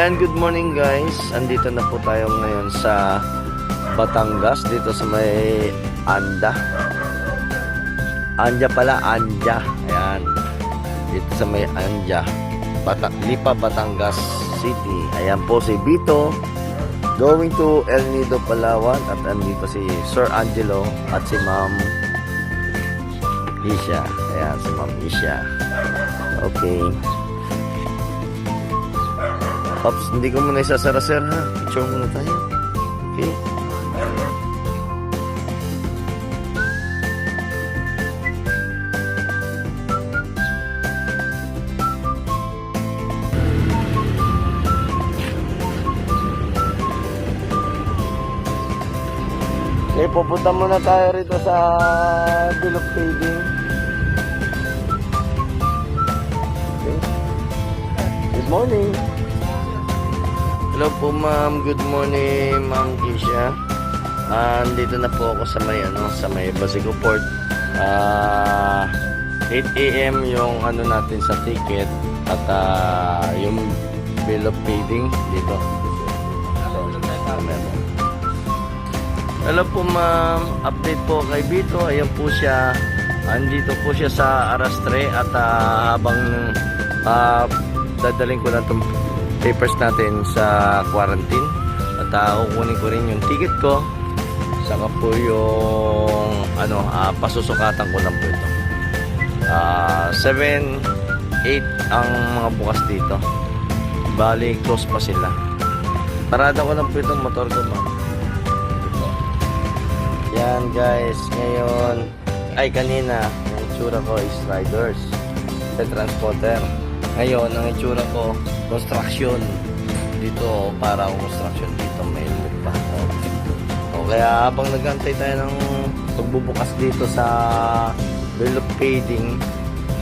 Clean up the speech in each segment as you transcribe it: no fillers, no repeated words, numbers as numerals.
Ayan, good morning guys. Andito na po tayo ngayon sa Batangas, dito sa may Anda. Anja pala, Anja. Ayan, dito sa may Anja, Lipa, Batangas City. Ayan po si Bito, going to El Nido, Palawan. At andito si Sir Angelo at si Ma'am Isha. Ayan, si Ma'am Isha. Okay. Pops, hindi ko muna isasara, sir, ha? Picture muna tayo. Okay? Okay, pupunta muna tayo rito sa Bilog Paving. Okay. Good morning. Hello po, ma'am. Good morning, Ma'am Kisha. Andito na po ako sa may Basico Port. 8 AM yung natin sa ticket at yung bill of lading dito. Hello po, ma'am. Update po kay Bito. Ayan po siya. Andito po siya sa Arastre at habang dadaling ko lang itong papers natin sa quarantine at kukunin ko rin yung ticket ko, saka po yung pasusukatan ko lang po ito. 7, 8 ang mga bukas dito, bali close pa sila. Parada ko lang po itong motor ko, ma'am. Yan guys, ngayon kanina ang itsura ko is riders sa transporter. Ngayon ang itsura ko construction dito, para construction dito, may helmet pa. O kaya habang nagantay tayo ng pagbubukas dito sa bill of lading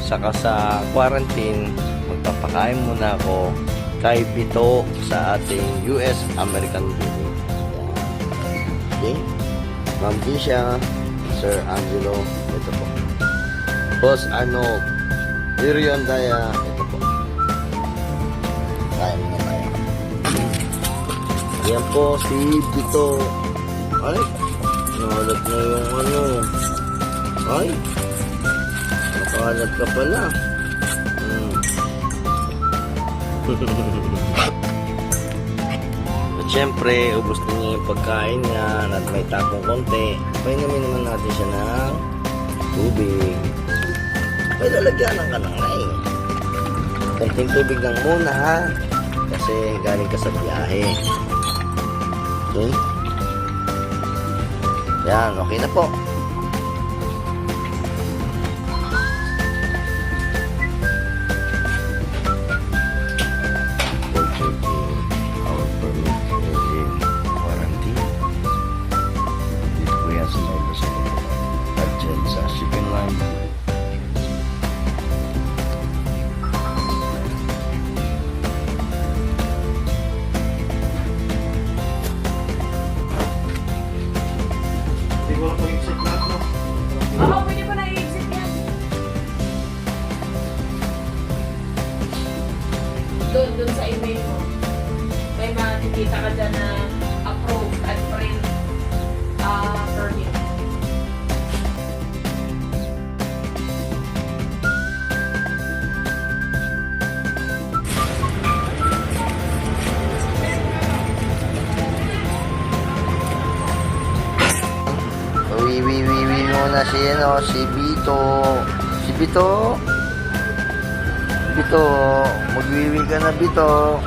saka sa quarantine, magpapakain muna ako kay Bito sa ating US American building. Okay, Ma'am Kisha, Sir Angelo, ito po. Boss Irion Daya, ito po. Kain na tayo. Yan po si Bito. Ay, nakalat na yung Ay, nakalat ka pala. At syempre, ubos na niya yung pagkain niya at may tapong konti. Painumin naman natin siya ng tubig. May lalagyanan ka ng konting tubig lang muna, ha, kasi galing ka sa biyahe. Okay, yan, okay na po. Our permit in quarantine. Dito po yan sa may Basico at dyan sa shipping line. Oo, pwede mo na i-exit yan. Doon sa email mo. May makikita ka dyan na approve at print permit. Wiwi muna si Bito. Bito, magwiwi ka na, Bito.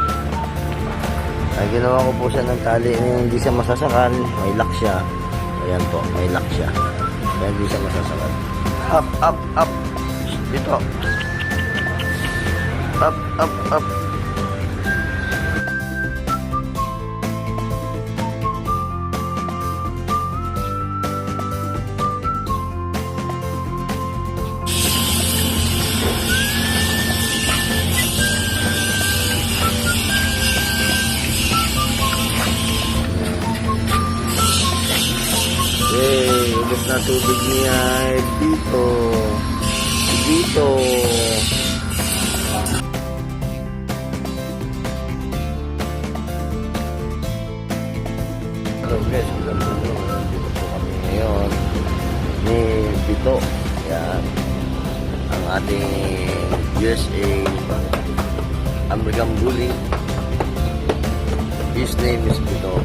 Ay, ginawa ko po siya ng tali, hindi siya masasakal. May lock siya. Ayan po, may lock siya. Kaya hindi siya masasakal. Up. Bito. Up. Ubos na tubig niya, Bito. dito. Bito. Yan. Ang ating USA American Bully. His name is Bito.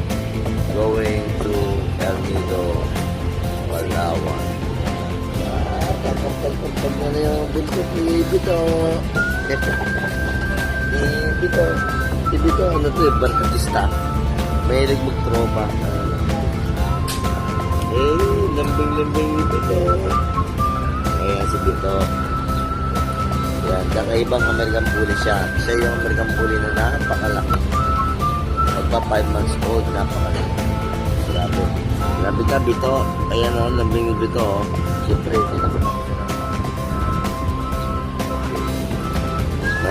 Going to El Nido, Palawan. Pagpagpagpag na yung Bito. Bito. Bito. Si Bito, ano to eh, barkatista. Mahilig magtropa. Lambing-lambing ni Bito. Ayan si Bito. Yan, kakaibang American Bully siya. Siya yung American Bully na napakalaki. Magpa 5 months old, napakalaki. Grabe. Grabe ka, Bito. Ayan o, lambing ni Bito. Siyempre, tinapos siya.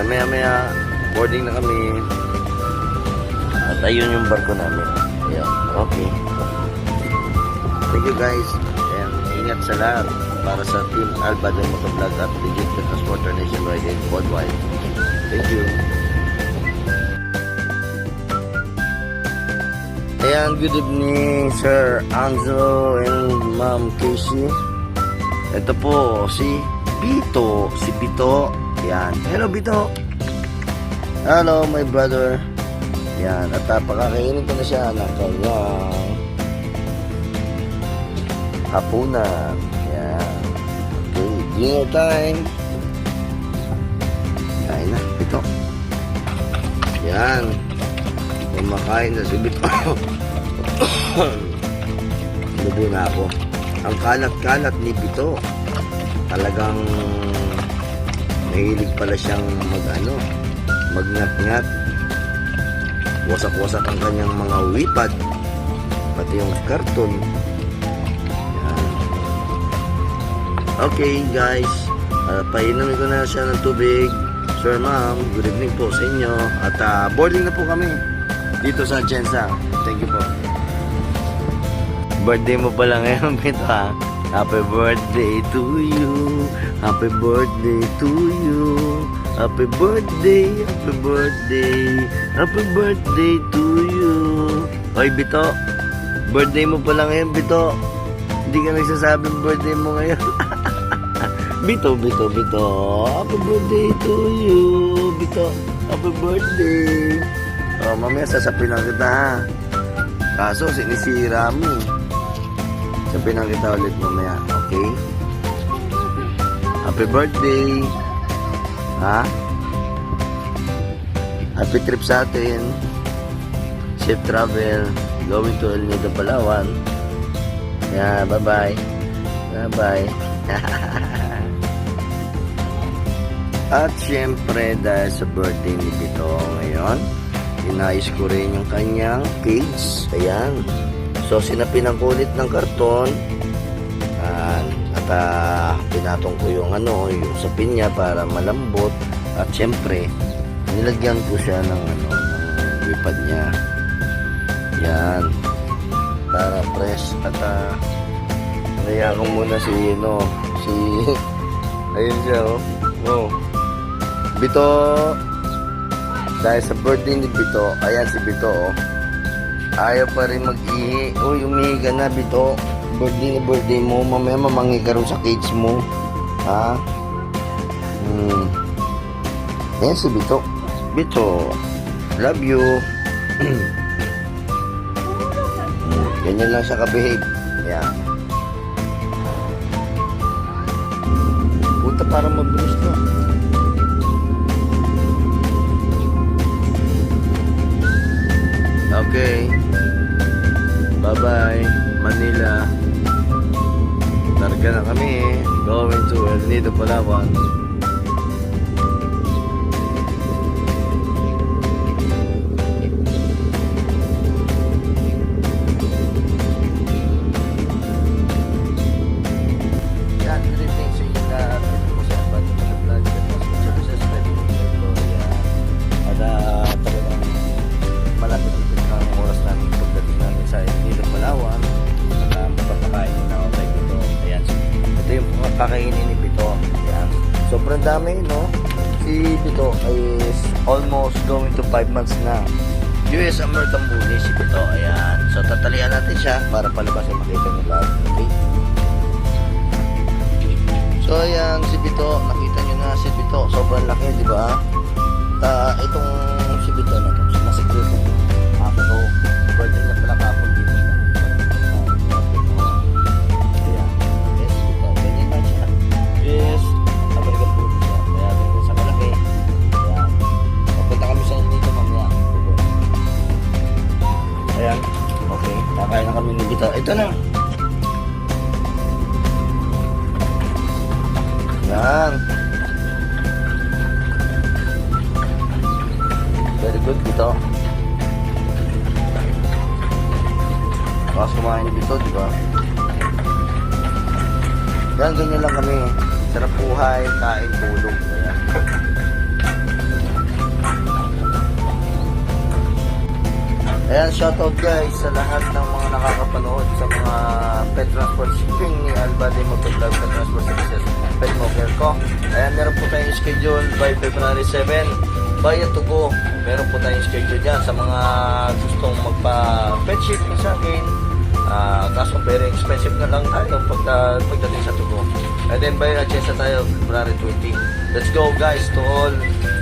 Maya-maya, boarding na kami. At ayun yung barko namin. Ayan, okay. Thank you guys. And ingat sa lahat para sa Team Alba de Motovlog at Legit the Transporter Nationwide and worldwide. Thank you. Ayan, good evening Sir Anzo and Ma'am Casey. Ito po si Bito. Si Bito. Ayan. Hello Bito. Hello my brother. Ayan. At pakakainin ko na siya ng kanyang hapunan. Yan. Okay, dinner time. Kain na, Bito. Yan. Kumakain na si Bito. Lubo na ako. Ang kalat-kalat ni Bito. Talagang mahilig pala siyang magngat-ngat. Wasak-wasak ang kanyang mga wipad. Pati yung karton. Okay guys, painumin ko na siya ng tubig. Sir ma'am, good evening po sa inyo. At boarding na po kami dito sa Jensa. Thank you po. Birthday mo pala ngayon, Bito ha. Happy birthday to you. Happy birthday to you. Happy birthday, happy birthday. Happy birthday to you. Oy Bito, birthday mo pala ngayon, Bito. Hindi ka nagsasabing birthday mo ngayon. Bito. Happy birthday to you. Bito, happy birthday. Oh, mamaya sasapin lang kita ha. Kaso sinisira mo. Sapin lang kita ulit mamaya. Okay? Happy birthday. Ha? Happy trip sa atin. Safe travel. Going to El Nido, Palawan. Yeah, bye-bye. Bye-bye. At syempre dahil sa birthday ni Bito ngayon, inayos ko rin yung kanyang cage. Ayan. So sinapin ang kulit ng karton. At pinatong ko yung yung sapin niya para malambot. At syempre nilagyan ko siya ng ng wipad niya. Yan. Para fresh. At kaya ko muna si ayun siya oh. Bito, dahil sa birthday ni Bito, ayan si Bito oh. Ayaw pa rin mag-ihi. Uy, umihi ka na Bito. Birthday mo, mamaya mamangi ka rin sa cage mo. Ha? Ayan si Bito. Bito, love you. Ganyan lang siya ka-behave. Ayan. Punta para mabilis na. Okay. Bye-bye, Manila. Targa na kami. Going to El Nido, Palawan. Yan, good evening sa inyo lahat. Ito po si Alba de Motovlog. Services, pwede po ito. At talagang malapit ng oras namin pagdating namin sa El Nido, Palawan. At magpapakain na ako kay Bito. Ayan. Ito yung kakainin ni Bito. Ayan. Sobrang dami, no? Si Bito is almost going to 5 months na. US American Bully si Bito. Ayan. So tatalian natin siya para palabas yung makita nyo lahat. Okay? Ayan, si Bito. Nakita nyo na si Bito. Sobrang laki, di ba? Itong si Bito na ito. Masiklit ko. Ako to. Birthday niya pala kapon dito. Ayan. Yes, Bito. Ganyan lang siya. Yes. Tabargan po siya. Kaya ganyan sa malaki. Ayan. Papunta kami sa dito mamaya. Ayan. Okay. Kakain na kami ni Bito. Ito na. Yan. Very good Bito. Bakas kumain ni Bito, di ba? Yan, ganyan lang kami. Sarap buhay, kain, tulog. Ayan. Ayan, shoutout guys sa lahat ng mga nakakapanood sa mga pet transport shipping ni Albade Motovlog Pet Transport Services Pet Moker ko. Ayan, meron po tayong schedule by February 7 via to go. Meron po tayong schedule dyan sa mga gustong magpa-pet shipping sa akin. Kaso very expensive na lang tayo pagdating sa to go. And then by agenda tayo February 20. Let's go guys to all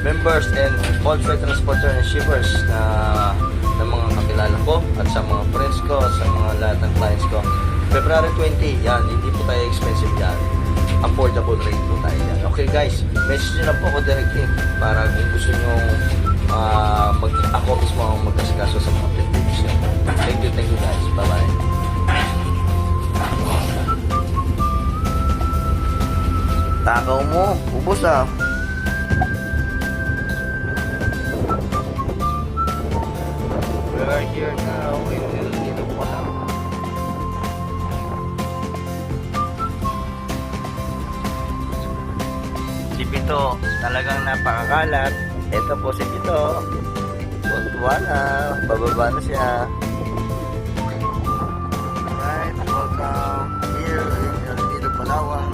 members and all pet transporter and shippers na mga kakilala ko at sa mga friends ko at sa mga lahat ng clients ko. February 20, yan, hindi po tayo expensive yan. Affordable rate po tayo yan. Okay guys, message nyo lang po ako directly para kung gusto nyo ako mismo ang magkasikaso sa mga pet-tips nyo. Thank you guys. Bye-bye. Takaw mo, ubos ah. We are here now in El Nido, Palawan. Si Bito, talagang napakakalat. Ito po si Bito. Tuwa na. Bababa na siya. Alright, welcome here in El Nido, Palawan.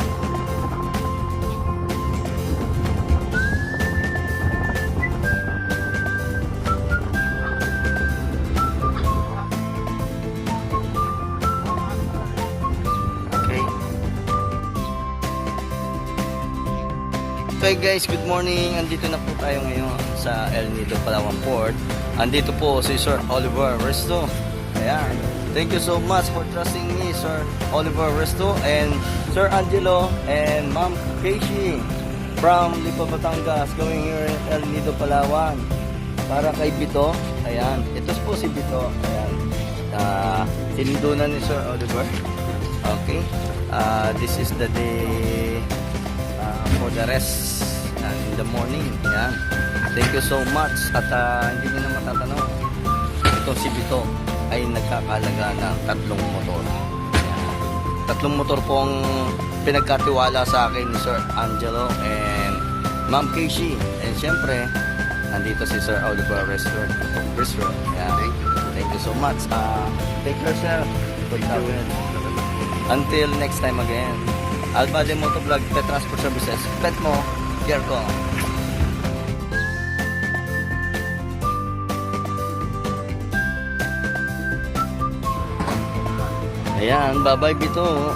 Okay guys, good morning. Andito na po tayo ngayon sa El Nido, Palawan Port. Andito po si Sir Oliver Resto. Ayan. Thank you so much for trusting me, Sir Oliver Resto and Sir Angelo and Ma'am Casey from Lipa, Batangas going here in El Nido, Palawan para kay Bito. Ayan. Ito po si Bito. Ayan. Sinido na ni Sir Oliver. Okay. This is the day for the rest in the morning. Yan. Thank you so much. At hindi nyo na matatanong, ito si Bito ay nagkakalaga ng 3 motor. Yan. 3 motor po ang pinagkatiwala sa akin ni Sir Angelo and Ma'am Casey. And syempre, nandito si Sir Oliver Restaurant. Yan. Thank you so much. Take care, sir. Good travel. Until next time again. Albade Motovlog Pet Transport Services. Pet mo, care ko. Ayan, bye-bye Bito.